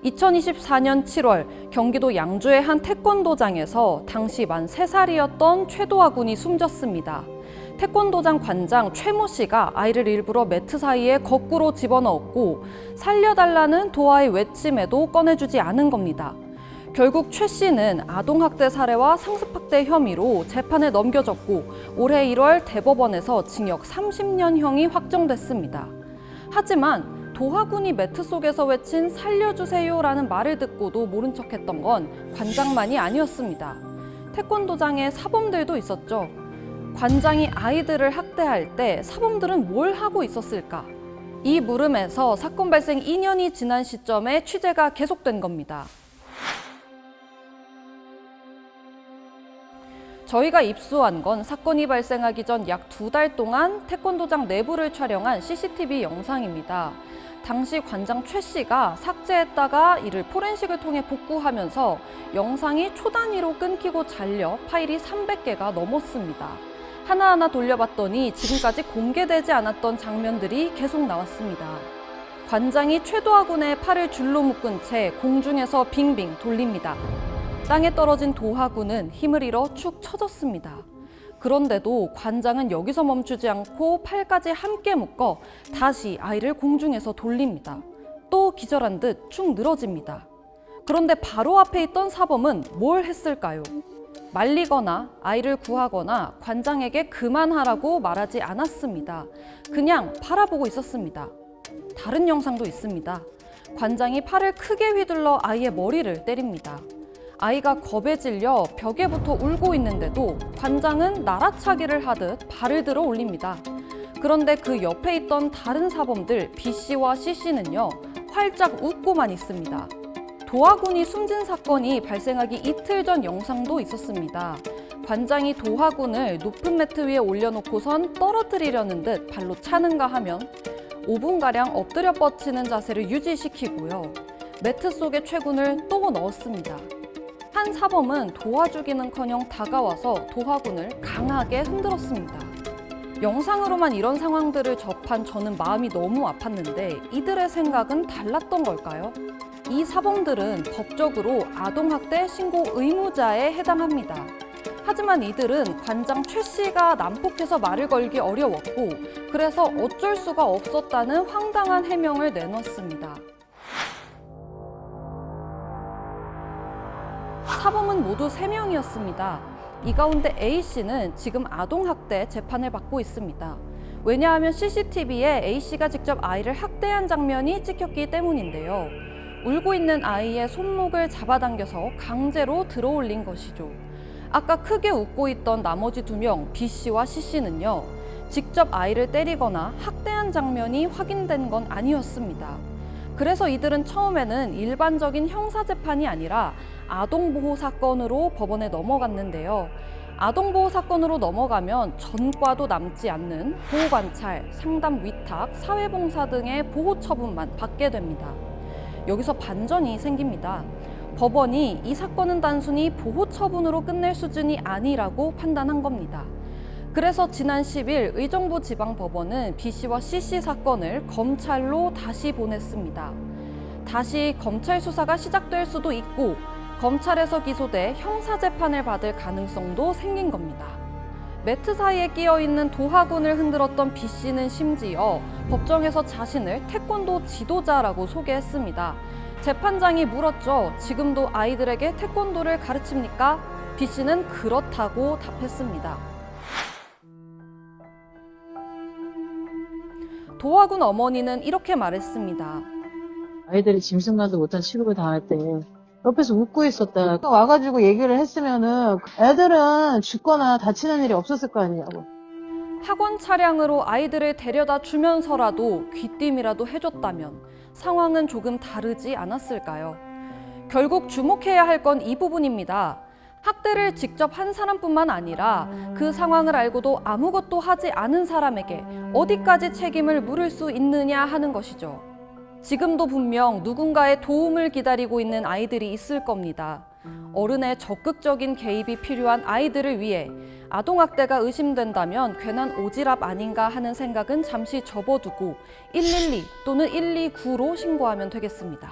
2024년 7월 경기도 양주의 한 태권도장에서 당시 만 3살이었던 최도하 군이 숨졌습니다. 태권도장 관장 최모 씨가 아이를 일부러 매트 사이에 거꾸로 집어넣었고 살려달라는 도하의 외침에도 꺼내주지 않은 겁니다. 결국 최 씨는 아동학대 사례와 상습학대 혐의로 재판에 넘겨졌고 올해 1월 대법원에서 징역 30년형이 확정됐습니다. 하지만 도하 군이 매트 속에서 외친 살려주세요라는 말을 듣고도 모른 척했던 건 관장만이 아니었습니다. 태권도장에 사범들도 있었죠. 관장이 아이들을 학대할 때 사범들은 뭘 하고 있었을까? 이 물음에서 사건 발생 2년이 지난 시점에 취재가 계속된 겁니다. 저희가 입수한 건 사건이 발생하기 전 약 2달 동안 태권도장 내부를 촬영한 CCTV 영상입니다. 당시 관장 최 씨가 삭제했다가 이를 포렌식을 통해 복구하면서 영상이 초 단위로 끊기고 잘려 파일이 300개가 넘었습니다. 하나하나 돌려봤더니 지금까지 공개되지 않았던 장면들이 계속 나왔습니다. 관장이 최도하 군의 팔을 줄로 묶은 채 공중에서 빙빙 돌립니다. 땅에 떨어진 도하 군은 힘을 잃어 축 처졌습니다. 그런데도 관장은 여기서 멈추지 않고 팔까지 함께 묶어 다시 아이를 공중에서 돌립니다. 또 기절한 듯 축 늘어집니다. 그런데 바로 앞에 있던 사범은 뭘 했을까요? 말리거나 아이를 구하거나 관장에게 그만하라고 말하지 않았습니다. 그냥 바라보고 있었습니다. 다른 영상도 있습니다. 관장이 팔을 크게 휘둘러 아이의 머리를 때립니다. 아이가 겁에 질려 벽에 붙어 울고 있는데도 관장은 날아차기를 하듯 발을 들어 올립니다. 그런데 그 옆에 있던 다른 사범들 B씨와 C씨는요, 활짝 웃고만 있습니다. 도하 군이 숨진 사건이 발생하기 이틀 전 영상도 있었습니다. 관장이 도하 군을 높은 매트 위에 올려놓고선 떨어뜨리려는 듯 발로 차는가 하면 5분가량 엎드려 뻗치는 자세를 유지시키고요. 매트 속에 최 군을 또 넣었습니다. 한 사범은 도와주기는커녕 다가와서 도하 군을 강하게 흔들었습니다. 영상으로만 이런 상황들을 접한 저는 마음이 너무 아팠는데 이들의 생각은 달랐던 걸까요? 이 사범들은 법적으로 아동학대 신고 의무자에 해당합니다. 하지만 이들은 관장 최 씨가 난폭해서 말을 걸기 어려웠고 그래서 어쩔 수가 없었다는 황당한 해명을 내놓습니다. 사범은 모두 3명이었습니다. 이 가운데 A씨는 지금 아동학대 재판을 받고 있습니다. 왜냐하면 CCTV에 A씨가 직접 아이를 학대한 장면이 찍혔기 때문인데요. 울고 있는 아이의 손목을 잡아당겨서 강제로 들어올린 것이죠. 아까 크게 웃고 있던 나머지 2명 B씨와 C씨는요. 직접 아이를 때리거나 학대한 장면이 확인된 건 아니었습니다. 그래서 이들은 처음에는 일반적인 형사재판이 아니라 아동보호 사건으로 법원에 넘어갔는데요. 아동보호 사건으로 넘어가면 전과도 남지 않는 보호관찰, 상담 위탁, 사회봉사 등의 보호 처분만 받게 됩니다. 여기서 반전이 생깁니다. 법원이 이 사건은 단순히 보호 처분으로 끝낼 수준이 아니라고 판단한 겁니다. 그래서 지난 10일 의정부 지방법원은 B씨와 C씨 사건을 검찰로 다시 보냈습니다. 다시 검찰 수사가 시작될 수도 있고 검찰에서 기소돼 형사재판을 받을 가능성도 생긴 겁니다. 매트 사이에 끼어있는 도하 군을 흔들었던 B씨는 심지어 법정에서 자신을 태권도 지도자라고 소개했습니다. 재판장이 물었죠. 지금도 아이들에게 태권도를 가르칩니까? B씨는 그렇다고 답했습니다. 도하 군 어머니는 이렇게 말했습니다. 아이들이 짐승만도 못한 취급을 당할 때 옆에서 웃고 있었다. 와가지고 얘기를 했으면은 애들은 죽거나 다치는 일이 없었을 거 아니냐고. 학원 차량으로 아이들을 데려다 주면서라도 귀띔이라도 해줬다면 상황은 조금 다르지 않았을까요? 결국 주목해야 할 건 이 부분입니다. 학대를 직접 한 사람뿐만 아니라 그 상황을 알고도 아무것도 하지 않은 사람에게 어디까지 책임을 물을 수 있느냐 하는 것이죠. 지금도 분명 누군가의 도움을 기다리고 있는 아이들이 있을 겁니다. 어른의 적극적인 개입이 필요한 아이들을 위해 아동학대가 의심된다면 괜한 오지랖 아닌가 하는 생각은 잠시 접어두고 112 또는 129로 신고하면 되겠습니다.